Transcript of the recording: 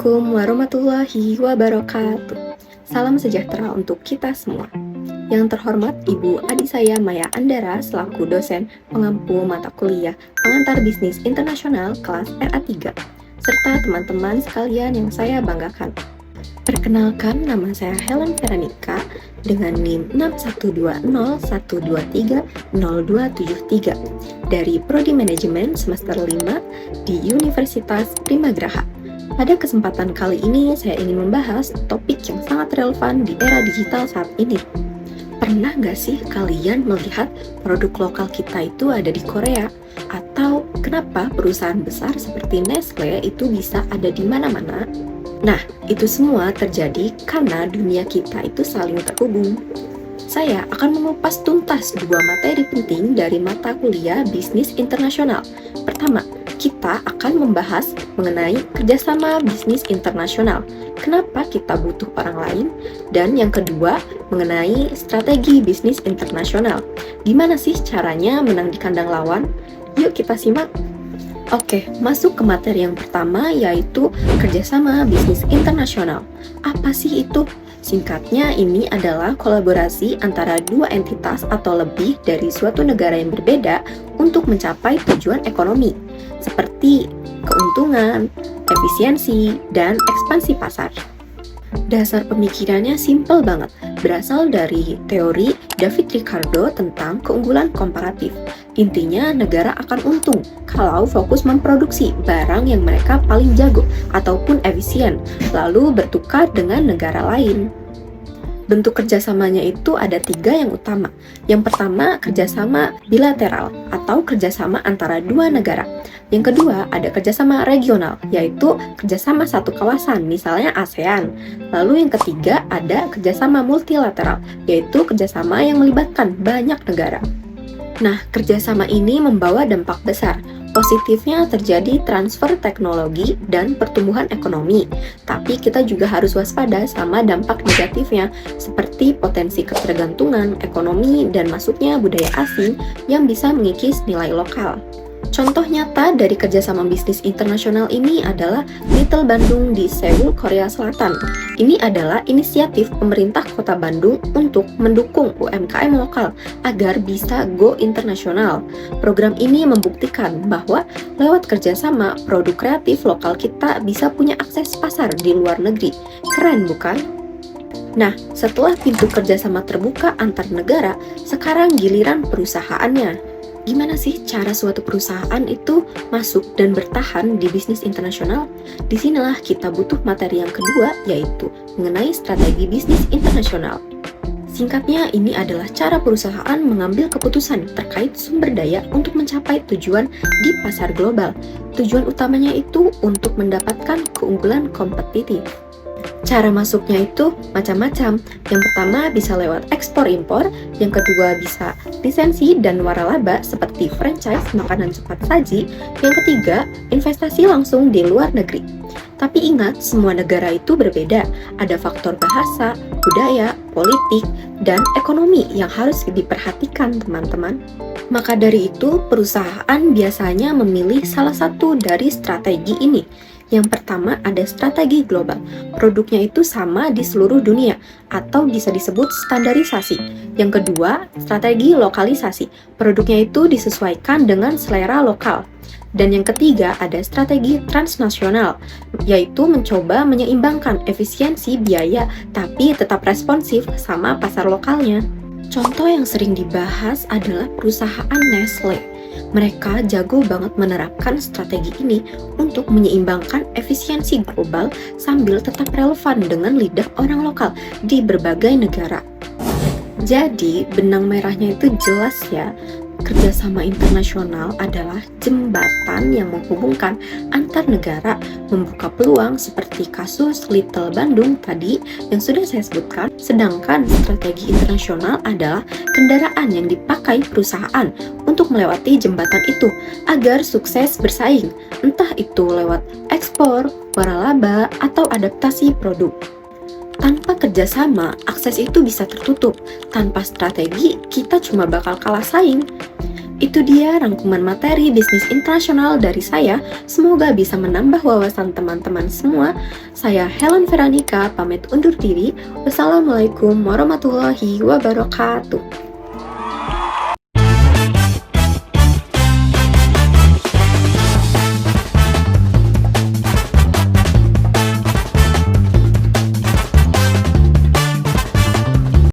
Assalamualaikum warahmatullahi wabarakatuh. Salam sejahtera untuk kita semua. Yang terhormat Ibu Adik saya Maya Andara selaku dosen pengampu mata kuliah Pengantar Bisnis Internasional kelas RA3, serta teman-teman sekalian yang saya banggakan. Perkenalkan, nama saya Helen Veronica dengan NIM 61201230273 dari Prodi Manajemen semester 5 di Universitas Primagraha. Pada kesempatan kali ini, saya ingin membahas topik yang sangat relevan di era digital saat ini. Pernah nggak sih kalian melihat produk lokal kita itu ada di Korea? Atau kenapa perusahaan besar seperti Nestle itu bisa ada di mana-mana? Nah, itu semua terjadi karena dunia kita itu saling terhubung. Saya akan mengupas tuntas dua materi penting dari mata kuliah bisnis internasional. Pertama, kita akan membahas mengenai kerjasama bisnis internasional. Kenapa kita butuh orang lain? Dan yang kedua, mengenai strategi bisnis internasional. Gimana sih caranya menang di kandang lawan? Yuk kita simak. Oke, masuk ke materi yang pertama, yaitu kerjasama bisnis internasional. Apa sih itu? Singkatnya, ini adalah kolaborasi antara dua entitas atau lebih dari suatu negara yang berbeda untuk mencapai tujuan ekonomi, seperti keuntungan, efisiensi, dan ekspansi pasar. Dasar pemikirannya simpel banget, berasal dari teori David Ricardo tentang keunggulan komparatif. Intinya, negara akan untung kalau fokus memproduksi barang yang mereka paling jago ataupun efisien, lalu bertukar dengan negara lain. Bentuk kerjasamanya itu ada 3 yang utama. Yang pertama, kerjasama bilateral atau kerjasama antara dua negara. Yang kedua, ada kerjasama regional, yaitu kerjasama satu kawasan, misalnya ASEAN. Lalu yang ketiga, ada kerjasama multilateral, yaitu kerjasama yang melibatkan banyak negara. Nah, kerjasama ini membawa dampak besar. Positifnya terjadi transfer teknologi dan pertumbuhan ekonomi. Tapi kita juga harus waspada sama dampak negatifnya, seperti potensi ketergantungan ekonomi dan masuknya budaya asing yang bisa mengikis nilai lokal. Contoh nyata dari kerjasama bisnis internasional ini adalah Little Bandung di Seoul, Korea Selatan. Ini adalah inisiatif pemerintah kota Bandung untuk mendukung UMKM lokal agar bisa go internasional. Program ini membuktikan bahwa lewat kerjasama, produk kreatif lokal kita bisa punya akses pasar di luar negeri. Keren bukan? Nah, setelah pintu kerjasama terbuka antar negara, sekarang giliran perusahaannya. Gimana sih cara suatu perusahaan itu masuk dan bertahan di bisnis internasional? Disinilah kita butuh materi yang kedua, yaitu mengenai strategi bisnis internasional. Singkatnya, ini adalah cara perusahaan mengambil keputusan terkait sumber daya untuk mencapai tujuan di pasar global. Tujuan utamanya itu untuk mendapatkan keunggulan kompetitif. Cara masuknya itu macam-macam. Yang pertama bisa lewat ekspor-impor, yang kedua bisa lisensi dan waralaba seperti franchise makanan cepat saji, yang ketiga investasi langsung di luar negeri. Tapi ingat, semua negara itu berbeda. Ada faktor bahasa, budaya, politik, dan ekonomi yang harus diperhatikan, teman-teman. Maka dari itu, perusahaan biasanya memilih salah satu dari strategi ini. Yang pertama ada strategi global. Produknya itu sama di seluruh dunia atau bisa disebut standarisasi. Yang kedua, strategi lokalisasi. Produknya itu disesuaikan dengan selera lokal. Dan yang ketiga ada strategi transnasional, yaitu mencoba menyeimbangkan efisiensi biaya tapi tetap responsif sama pasar lokalnya. Contoh yang sering dibahas adalah perusahaan Nestle. Mereka jago banget menerapkan strategi ini untuk menyeimbangkan efisiensi global sambil tetap relevan dengan lidah orang lokal di berbagai negara. Jadi, benang merahnya itu jelas ya. Kerjasama internasional adalah jembatan yang menghubungkan antar negara, membuka peluang seperti kasus Little Bandung tadi yang sudah saya sebutkan. Sedangkan strategi internasional adalah kendaraan yang dipakai perusahaan untuk melewati jembatan itu agar sukses bersaing, entah itu lewat ekspor, waralaba, atau adaptasi produk. Tanpa kerjasama, akses itu bisa tertutup. Tanpa strategi, kita cuma bakal kalah saing. Itu dia rangkuman materi bisnis internasional dari saya. Semoga bisa menambah wawasan teman-teman semua. Saya Helen Veronica, pamit undur diri. Wassalamualaikum warahmatullahi wabarakatuh.